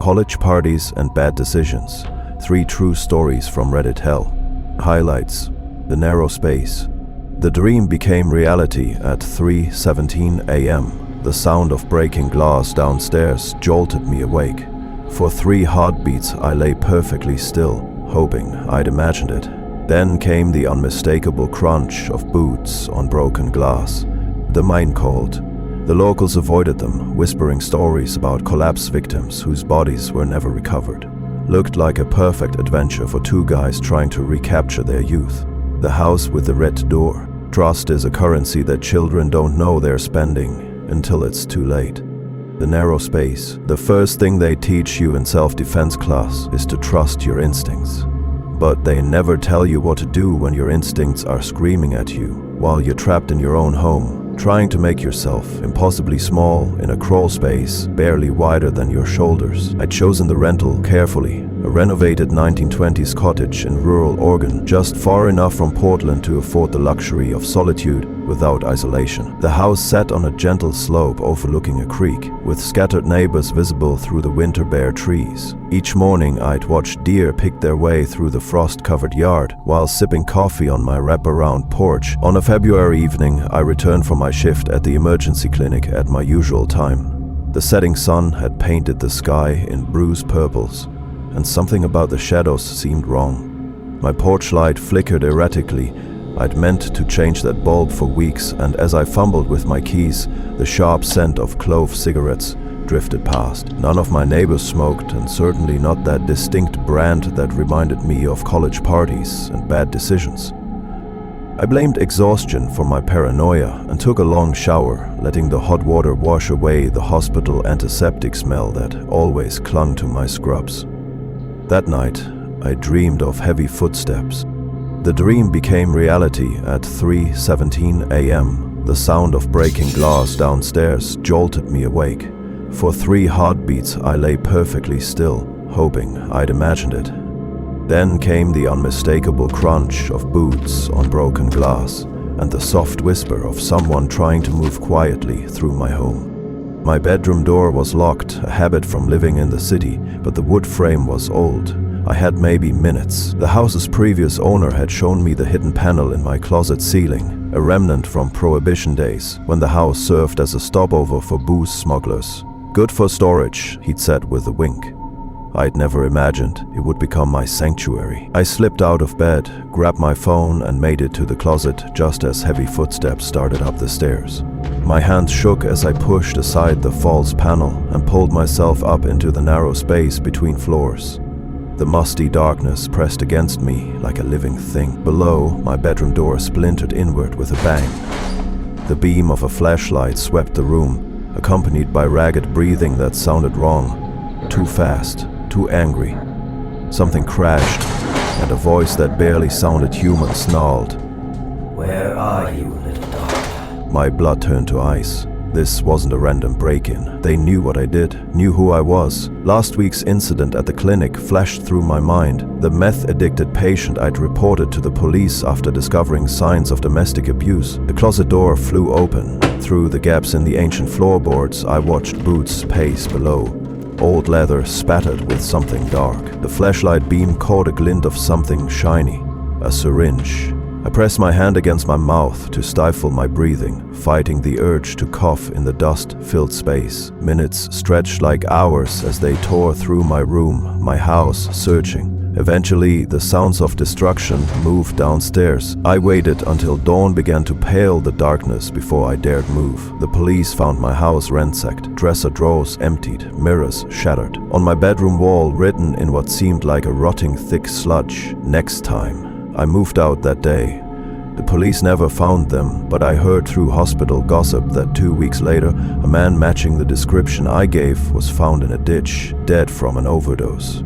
College parties and bad decisions. 3 true stories from Reddit hell. Highlights: the narrow space. The dream became reality at 3:17 a.m. The sound of breaking glass downstairs jolted me awake. For 3 heartbeats I lay perfectly still, hoping I'd imagined it. Then came the unmistakable crunch of boots on broken glass. The mine called. The locals avoided them, whispering stories about collapse victims whose bodies were never recovered. Looked like a perfect adventure for 2 guys trying to recapture their youth. The house with the red door. Trust is a currency that children don't know they're spending until it's too late. The narrow space. The first thing they teach you in self-defense class is to trust your instincts. But they never tell you what to do when your instincts are screaming at you while you're trapped in your own home, trying to make yourself impossibly small in a crawl space barely wider than your shoulders. I'd chosen the rental carefully, a renovated 1920s cottage in rural Oregon, just far enough from Portland to afford the luxury of solitude without isolation. The house sat on a gentle slope overlooking a creek, with scattered neighbors visible through the winter-bare trees. Each morning I'd watch deer pick their way through the frost-covered yard while sipping coffee on my wraparound porch. On a February evening, I returned from my shift at the emergency clinic at my usual time. The setting sun had painted the sky in bruised purples, and something about the shadows seemed wrong. My porch light flickered erratically. I'd meant to change that bulb for weeks, and as I fumbled with my keys, the sharp scent of clove cigarettes drifted past. None of my neighbors smoked, and certainly not that distinct brand that reminded me of college parties and bad decisions. I blamed exhaustion for my paranoia and took a long shower, letting the hot water wash away the hospital antiseptic smell that always clung to my scrubs. That night, I dreamed of heavy footsteps. The dream became reality at 3:17 a.m. The sound of breaking glass downstairs jolted me awake. For 3 heartbeats I lay perfectly still, hoping I'd imagined it. Then came the unmistakable crunch of boots on broken glass and the soft whisper of someone trying to move quietly through my home. My bedroom door was locked, a habit from living in the city, but the wood frame was old. I had maybe minutes. The house's previous owner had shown me the hidden panel in my closet ceiling, a remnant from Prohibition days, when the house served as a stopover for booze smugglers. Good for storage, he'd said with a wink. I'd never imagined it would become my sanctuary. I slipped out of bed, grabbed my phone, and made it to the closet just as heavy footsteps started up the stairs. My hands shook as I pushed aside the false panel and pulled myself up into the narrow space between floors. The musty darkness pressed against me like a living thing. Below, my bedroom door splintered inward with a bang. The beam of a flashlight swept the room, accompanied by ragged breathing that sounded wrong. Too fast, too angry. Something crashed, and a voice that barely sounded human snarled. "Where are you, little dog?" My blood turned to ice. This wasn't a random break-in. They knew what I did, knew who I was. Last week's incident at the clinic flashed through my mind. The meth-addicted patient I'd reported to the police after discovering signs of domestic abuse. The closet door flew open. Through the gaps in the ancient floorboards, I watched boots pace below. Old leather spattered with something dark. The flashlight beam caught a glint of something shiny. A syringe. I pressed my hand against my mouth to stifle my breathing, fighting the urge to cough in the dust-filled space. Minutes stretched like hours as they tore through my room, my house, searching. Eventually, the sounds of destruction moved downstairs. I waited until dawn began to pale the darkness before I dared move. The police found my house ransacked, dresser drawers emptied, mirrors shattered. On my bedroom wall, written in what seemed like a rotting thick sludge, "Next time." I moved out that day. The police never found them, but I heard through hospital gossip that 2 weeks later, a man matching the description I gave was found in a ditch, dead from an overdose.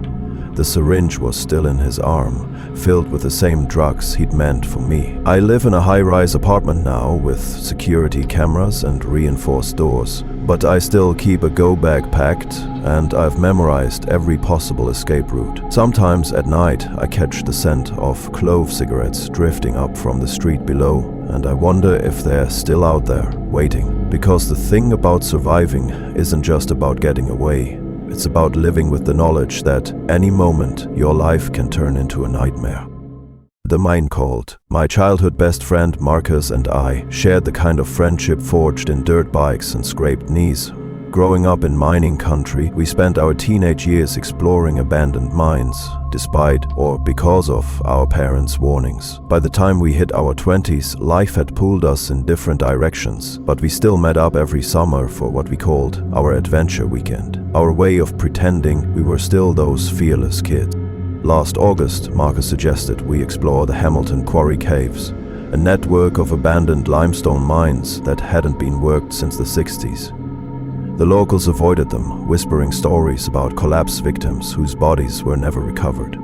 The syringe was still in his arm, filled with the same drugs he'd meant for me. I live in a high-rise apartment now with security cameras and reinforced doors, but I still keep a go-bag packed, and I've memorized every possible escape route. Sometimes at night I catch the scent of clove cigarettes drifting up from the street below, and I wonder if they're still out there, waiting. Because the thing about surviving isn't just about getting away. It's about living with the knowledge that any moment your life can turn into a nightmare. The mine called. My childhood best friend Marcus and I shared the kind of friendship forged in dirt bikes and scraped knees. Growing up in mining country, we spent our teenage years exploring abandoned mines, despite or because of our parents' warnings. By the time we hit our 20s, life had pulled us in different directions, but we still met up every summer for what we called our adventure weekend. Our way of pretending we were still those fearless kids. Last August, Marcus suggested we explore the Hamilton Quarry Caves, a network of abandoned limestone mines that hadn't been worked since the 60s. The locals avoided them, whispering stories about collapse victims whose bodies were never recovered.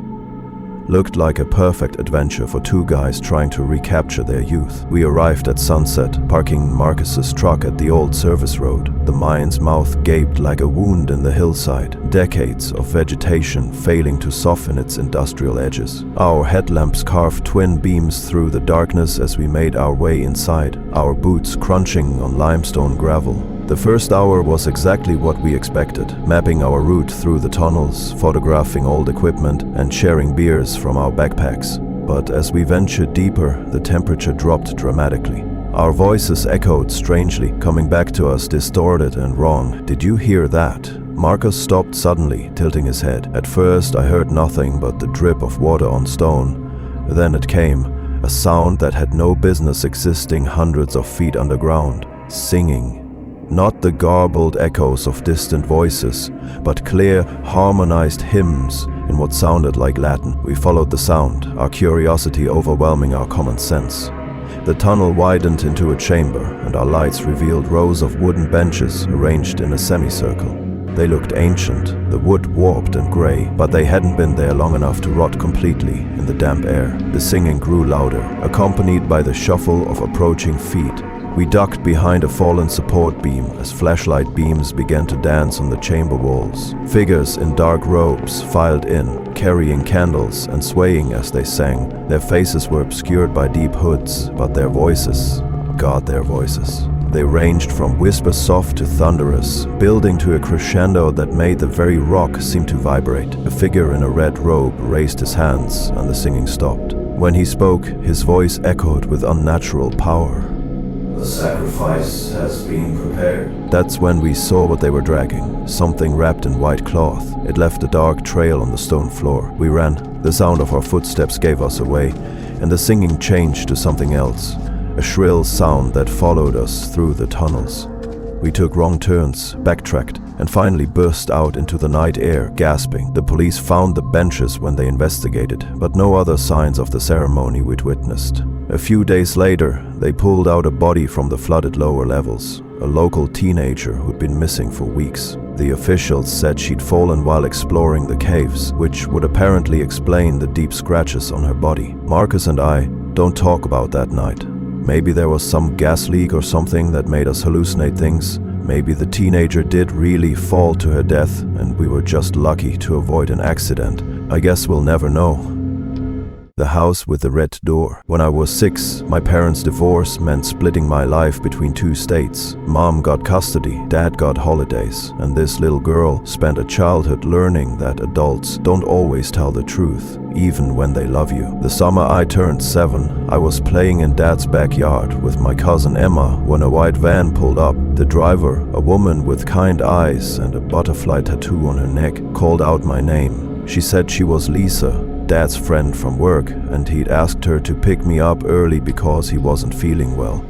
Looked like a perfect adventure for two guys trying to recapture their youth. We arrived at sunset, parking Marcus's truck at the old service road. The mine's mouth gaped like a wound in the hillside, decades of vegetation failing to soften its industrial edges. Our headlamps carved twin beams through the darkness as we made our way inside, our boots crunching on limestone gravel. The first hour was exactly what we expected, mapping our route through the tunnels, photographing old equipment, and sharing beers from our backpacks. But as we ventured deeper, the temperature dropped dramatically. Our voices echoed strangely, coming back to us distorted and wrong. "Did you hear that?" Marcus stopped suddenly, tilting his head. At first, I heard nothing but the drip of water on stone. Then it came, a sound that had no business existing hundreds of feet underground. Singing. Not the garbled echoes of distant voices, but clear, harmonized hymns in what sounded like Latin. We followed the sound, our curiosity overwhelming our common sense. The tunnel widened into a chamber, and our lights revealed rows of wooden benches arranged in a semicircle. They looked ancient, the wood warped and gray, but they hadn't been there long enough to rot completely in the damp air. The singing grew louder, accompanied by the shuffle of approaching feet. We ducked behind a fallen support beam as flashlight beams began to dance on the chamber walls. Figures in dark robes filed in, carrying candles and swaying as they sang. Their faces were obscured by deep hoods, but their voices, God, their voices. They ranged from whisper soft to thunderous, building to a crescendo that made the very rock seem to vibrate. A figure in a red robe raised his hands and the singing stopped. When he spoke, his voice echoed with unnatural power. "The sacrifice has been prepared." That's when we saw what they were dragging, something wrapped in white cloth. It left a dark trail on the stone floor. We ran. The sound of our footsteps gave us away, and the singing changed to something else, a shrill sound that followed us through the tunnels. We took wrong turns, backtracked, and finally burst out into the night air, gasping. The police found the benches when they investigated, but no other signs of the ceremony we'd witnessed. A few days later, they pulled out a body from the flooded lower levels, a local teenager who'd been missing for weeks. The officials said she'd fallen while exploring the caves, which would apparently explain the deep scratches on her body. Marcus and I don't talk about that night. Maybe there was some gas leak or something that made us hallucinate things. Maybe the teenager did really fall to her death and we were just lucky to avoid an accident. I guess we'll never know. The house with the red door. When I was 6, my parents' divorce meant splitting my life between two states. Mom got custody, Dad got holidays, and this little girl spent a childhood learning that adults don't always tell the truth, even when they love you. The summer I turned 7, I was playing in Dad's backyard with my cousin Emma when a white van pulled up. The driver, a woman with kind eyes and a butterfly tattoo on her neck, called out my name. She said she was Lisa, Dad's friend from work, and he'd asked her to pick me up early because he wasn't feeling well.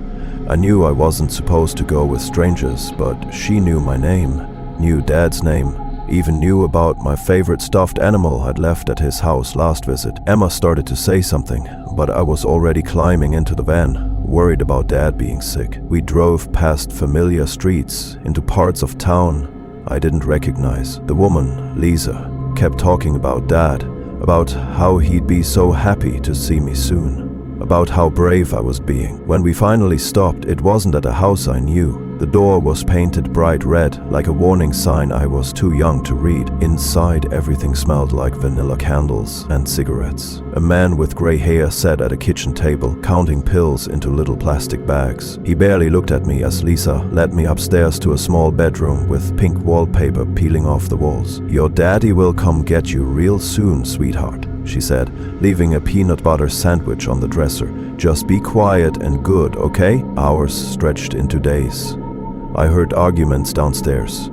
I knew I wasn't supposed to go with strangers, but she knew my name, knew Dad's name, even knew about my favorite stuffed animal I'd left at his house last visit. Emma started to say something, but I was already climbing into the van, worried about Dad being sick. We drove past familiar streets, into parts of town I didn't recognize. The woman, Lisa, kept talking about Dad, about how he'd be so happy to see me soon, about how brave I was being. When we finally stopped, it wasn't at a house I knew. The door was painted bright red, like a warning sign I was too young to read. Inside, everything smelled like vanilla candles and cigarettes. A man with gray hair sat at a kitchen table, counting pills into little plastic bags. He barely looked at me as Lisa led me upstairs to a small bedroom with pink wallpaper peeling off the walls. "Your daddy will come get you real soon, sweetheart," she said, leaving a peanut butter sandwich on the dresser. "Just be quiet and good, okay?" Hours stretched into days. I heard arguments downstairs,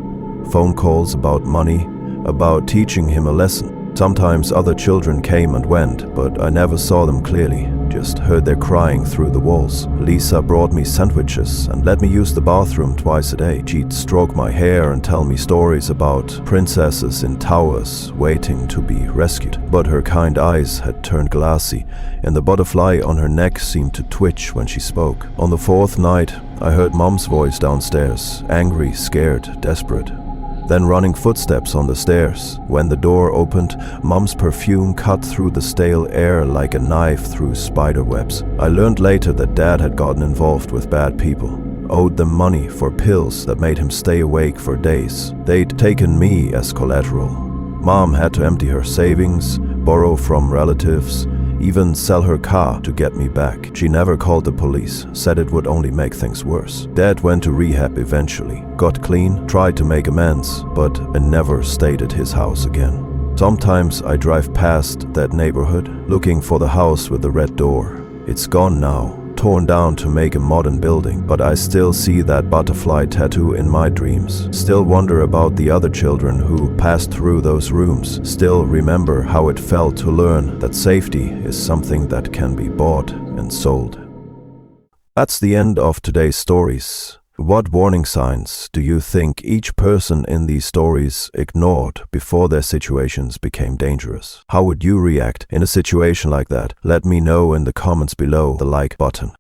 phone calls about money, about teaching him a lesson. Sometimes other children came and went, but I never saw them clearly, just heard their crying through the walls. Lisa brought me sandwiches and let me use the bathroom twice a day. She'd stroke my hair and tell me stories about princesses in towers waiting to be rescued. But her kind eyes had turned glassy, and the butterfly on her neck seemed to twitch when she spoke. On the fourth night, I heard Mom's voice downstairs, angry, scared, desperate. Then running footsteps on the stairs. When the door opened, Mom's perfume cut through the stale air like a knife through spider webs. I learned later that Dad had gotten involved with bad people, owed them money for pills that made him stay awake for days. They'd taken me as collateral. Mom had to empty her savings, borrow from relatives, even sell her car to get me back. She never called the police, said it would only make things worse. Dad went to rehab eventually, got clean, tried to make amends, but I never stayed at his house again. Sometimes I drive past that neighborhood, looking for the house with the red door. It's gone now, torn down to make a modern building, but I still see that butterfly tattoo in my dreams. Still wonder about the other children who passed through those rooms. Still remember how it felt to learn that safety is something that can be bought and sold. That's the end of today's stories. What warning signs do you think each person in these stories ignored before their situations became dangerous? How would you react in a situation like that? Let me know in the comments below the like button.